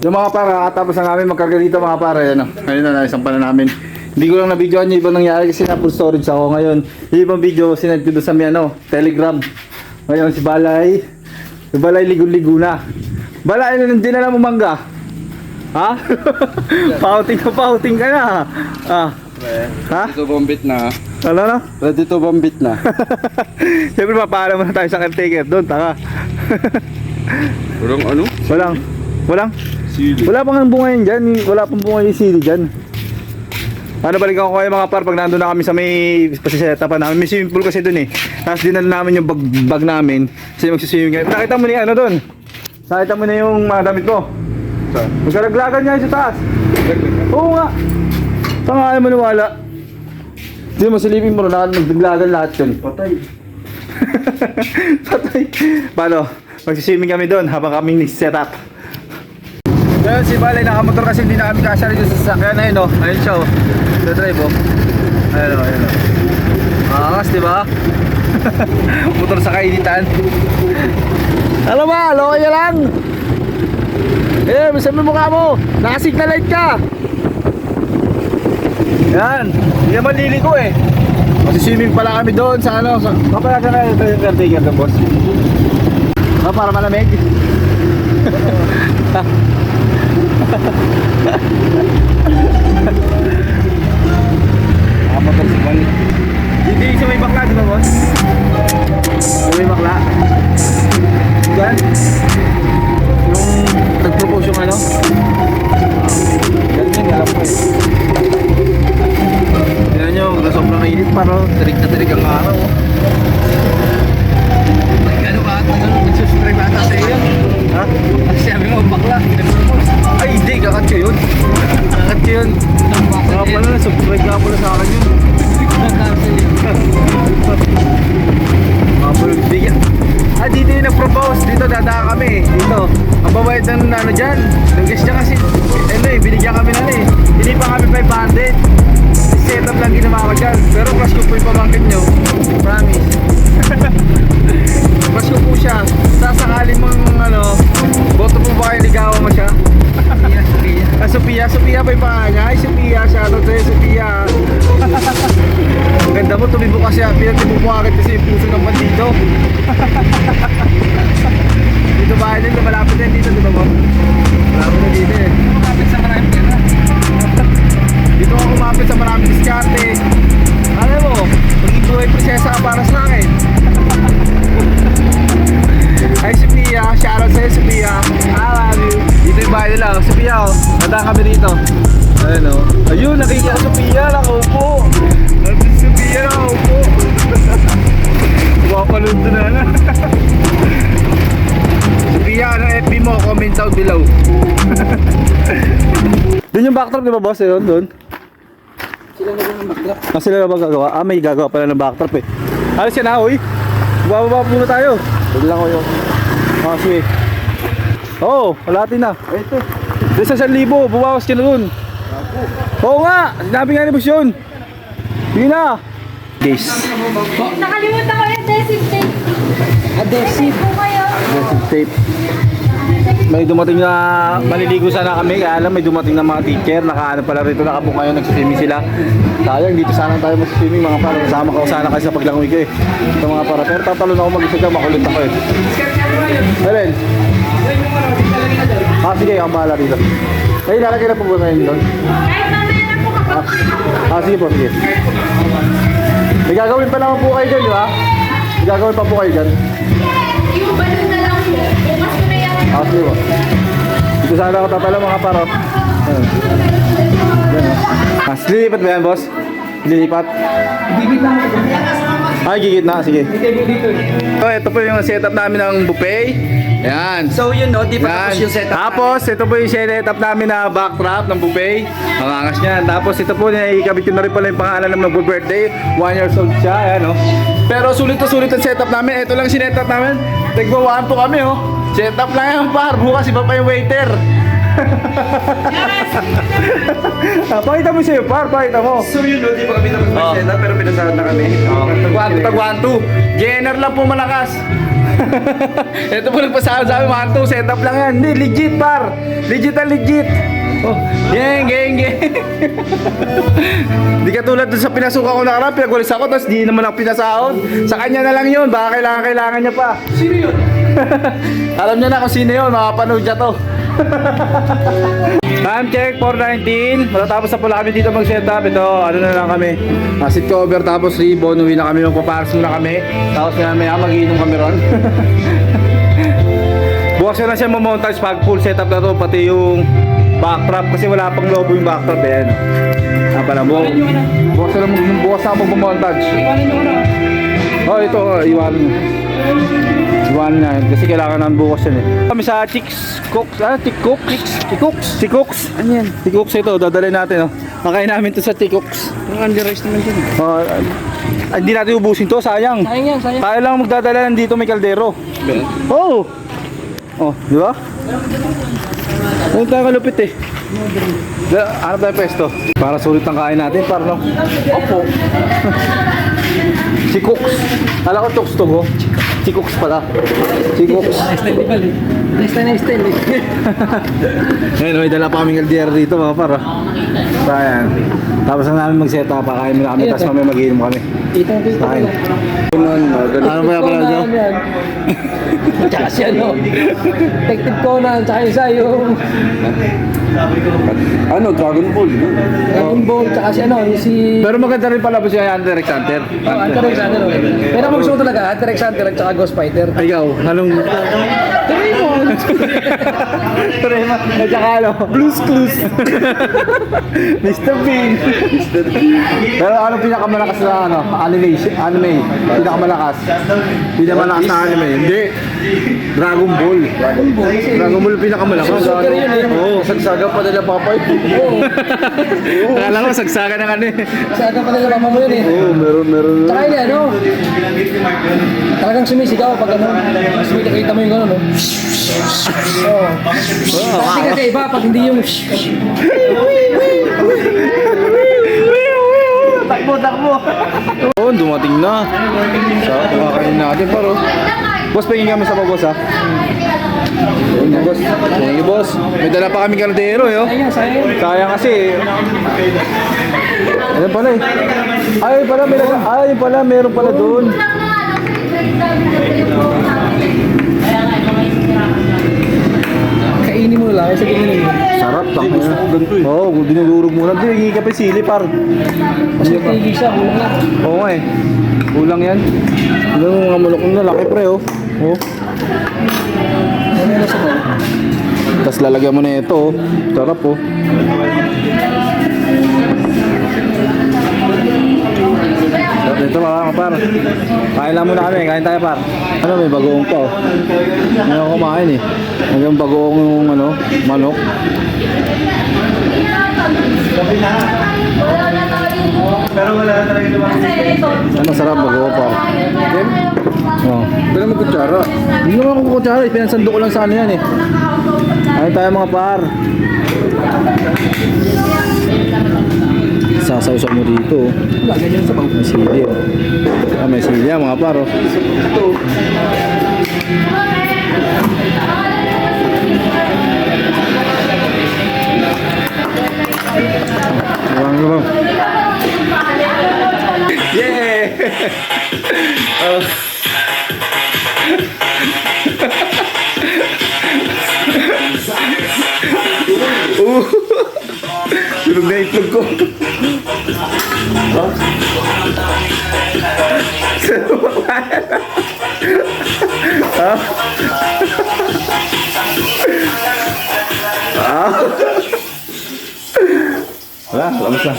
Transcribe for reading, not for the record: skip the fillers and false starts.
Yung mga para, tapos na namin magkarga dito mga para, ano, ngayon na isang pa na namin. Hindi ko lang na-videoan yung ibang nangyari kasi na full storage ako ngayon. Yung ibang video, sinend ko doon sa Telegram. Ngayon si Balay, ligo-ligo na. Balay, hindi na lang mangga. Ha? Pauting ka na. Ah. Ha? Ready to bombit na. Ano na? Ready to bombit na. Siyempre mapaalam muna tayo sa caretaker doon, taka. Walang ano? Walang? Sili. Wala pang bunga yun dyan. Wala pang bunga yung sili dyan. Ano, balikan ko kayo mga par pag nandun na kami sa may pasisetapan namin. May swimming pool kasi dun eh. Tapos dinala namin yung bag namin. Kasi magsiswimming kayo. Nakita mo na yung ano dun? Nakita mo na yung mga damit ko? Saan? Magkalaglagan niya sa taas. Oo nga. Saan nga ayaw maniwala? Hindi mo silipin mo na nagdaglagan lahat yun. Patay. Patay. Paano? Magsiswimming kami doon habang kaming set up. Ngayon si Balay nakamotor kasi hindi na kami kasya rin sa sasakyan na yun, oh. Ayun siya, oh. Sa drive, oh. Ayun, oh, ayun, oh. Angas, di ba? Motor sa kainitan. Ano ba? Lokay ka lang. Eh, masabi mo mukha mo. Naka-signal light ka. Yan. Hindi naman liliko eh. Magsiswimming pala kami doon sa ano. Papayagan na yung caretaker doon, boss. Para malamig. Nakamotor si Bal. Hindi sa may bakla, di ba, boss? Sa may bakla. Diyan. Yung nag-propose yung ano. Ganyan, alam ko eh. Tignan nyo, sobrang init pa, no? Tirig na tirig ang araw. Ano ba? Nagsusubscribe ata sa iyo. Ha? Sabi mo, bakla. Ay, hindi, kakat ko yun. Kakat ko yun. Kaya pala, subscribe ka pala sa akin yun. Bigyan. Ah, dito yung nag-propose. Dito dadaan kami. Dito. Ang babayad ng ano dyan. Nag-guess niya kasi. Ano eh, binigyan kami na eh. Hindi pa kami 500. Setup lang ginawa ko dyan. Pero crush ko po yung pamangkin nyo. Promise. Crush ko po siya. Sasakali mong ano, boto po ba kayo ligawan mo siya? Sophia ba yung pangalan niya? Ay, Sophia, shoutout sa'yo, Sophia. Ang ganda mo, tumibo kasi, pinatibo mo agad kasi yung puso ng bandito. Dito ba din, malapit na dito, di ba mo? Malapit na dito eh. Kumapit sa maraming pera. Dito ako kumapit sa maraming diskarte. Alam mo, maging buhay prinsesa ka para sa akin. Ay, Sophia, shoutout sa'yo, Sophia. I love you. Dito yung bahay nila, Sophia, oh. Nadaan kami dito. Ayun, oh. Ayun, nakikita ko Sophia, nakaupo. Nandun si Sophia, nakaupo. Wapalun doon na. Sophia, anong FB mo? Comment down below. Doon yung backdrop, di ba, boss? Ayun, doon. Sila na yung backdrop. Ah, sila na ba gagawa? Ah, may gagawa pala ng backdrop eh. Alis ka na, uy. Bababa muna tayo. Huwag lang ko yung... Ah, sige. Oo, kalahati na. Ito. Doon sa 1,000, bumawas ka na dun. Oo nga, sinabi nga ni Boss yun. Sige na. Guys. Nakalimutan ko yung adhesive tape. Adhesive. Po kayo. Adhesive tape. May dumating na, maliligo sana kami, kaya alam may dumating na mga teacher, nakaano pala rito, nakabuk ngayon, nagsiswimming sila. Sayang, dito sana tayo magsiswimming mga para, kasama ko sana kasi sa paglangoy ko eh. Ito mga para, pero tatalon ako mag-isa dyan, makulit ako eh. Ellen? Ah, sige, ang bahala dito. Ay, lalagay na po ba ngayon doon? Kahit mamaya na po kapag... Sige po, sige. May gagawin pa naman po kayo dyan, di ba? May gagawin pa po kayo dyan. Yung balon na lang po. Bukas ko na yan. Sige po. Dito sana ako tatalo mga paro. Ayan. Yan, lilipat ba yan, boss? Lilipat? Ay, gigit na. Sige. So, ito po yung setup namin ng buffet. Ayan. So yun no, di pa tapos yung setup. Tapos, ito po yung setup namin na backdrop ng buffet. Ang angas niyan. Tapos, ito po, ikabit ko na rin pala yung pangalan ng birthday. 1 years old siya. Ayan, oh. Pero sulit na sulit ang setup namin. Ito lang sinetup namin. Tigwawaan po kami, oh. Setup lang yan, par. Bukas iba pa yung waiter. Pakita mo siya, par. Pakita mo. So yun no, di pa kami tapos Oh. yung setup pero pinasahan na kami. Tag 1, 2. Jenner lang po malakas. Ito po nagpasahod sa amin, mga to, setup lang yan. Hindi, legit par. Legit na legit. Oh, geng. Di katulad dun sa pinasukan ko nakaraan, pinagulis ako, tapos di naman ako pinasahod. Sa kanya na lang yun, baka kailangan niya pa. Sino yun? Alam niya na kung sino yun, makapanood niya to. Time check, 4:19. Matatapos na pala kami dito mag-setup. Ito, ano na lang kami. Seat cover, tapos ribbon. Uwi na kami, magpaparks muna kami. Tapos maya mag-iinom kami ron. Bukas na lang siya mamontage pag full setup na to. Pati yung backdrop, kasi wala pang lobo yung backdrop. Ayan. Pala mo. Bukas na mag-montage. Oh, ito, iwanan mo. Iwanan na, kasi kailangan namin bukas yan eh. Kami sa Chicks Cooks, Chicks. Ano yan? Chicks ito, dadalhin natin oh. Makain namin to sa Chicks. Ang under-rice naman dyan. Hindi natin ubusin to, sayang. Sayang yan, sayang. Tayo lang magdadala dito, may kaldero. Oh! Oh, di ba? Ano tayo kalupit eh. Hanap tayo pesto. Para sulit ang kain natin, para no? Opo. Si Cooks. Kala ko Chooks to go. Si Cooks pala. Si Cooks. Next time eh. Ngayon, may dala pa kaming LDR dito mga para. Ayan. Tapos na namin mag-set up, kakain muna kami, tapos mamaya mag-iinom kami. Kita. Kain. Ano ba pala nyo? Tsaka si ano. Detective Conan, tsaka isa yung Ano, Dragon Ball. Dragon Ball, tsaka si ano, yung si Pero maganda rin pala ba siya Hunter x Hunter? Hunter x Hunter. Pero ang gusto ko talaga, Hunter x Hunter at tsaka Ghost Fighter. Ikaw, anong... Doraemon! Doraemon. At saka ano? Blue's Clues. Mr. Bean. Pero ano pinakamalakas na ano? Anime. Pinakamalakas. Pinakamalakas na anime. Hindi. Dragon Ball. Dragon Ball pinakamalakas. Super yun eh. Oo, sagsaga pa nila papay. Oo. Akala ko sagsaga ng ano eh. Kasi agad pa nila mama mo yun eh. Oo, meron. Tsaka yun eh, ano? Talagang sumisigaw pag ano. Mas may nakita mo yung ano, no? Oo. Kasi iba, pag hindi yung Takbo. Oo, dumating na. So, kumakain natin paro. Boss, pahingin kami sa boss ha. Thank you, boss. May dala pa kami kaldero, yo. Sayang kasi. Ayun pala eh. Ayun pala, meron pala doon. kainin mo lang, sa ganyan mo. Sarap, tak na. Oo, dinudurog muna. Hindi, hingi ka pa yung sili, par. Kasi tigil siya, kulang lang. Oo nga eh. Kulang yan. Kulang yung mga malakong na laki, pre, oh. Oh. Ano na sa bawah? Tapos lalagyan mo na ito, oh. Sarap, oh. Ito mga par. Kain lang muna kami, kain tayo par. Ano, may bagoong pa, oh. Hindi ako kumain eh. Hanggang bagoong yung ano, manok. Pero wala na talaga naman. Ano, sarap bagoong par. Oh. Pero may kutsara. Hindi naman ako kutsara, pinansando ko lang sa ano yan eh. Kain tayo mga par. Sasaw-saw mo dito. Wala, ganyan sa bawah. May sili, oh. May sili, mga paro. Ito. Lumang. Yeah! Oh. Tulog na itlog ko. Wala, labas na.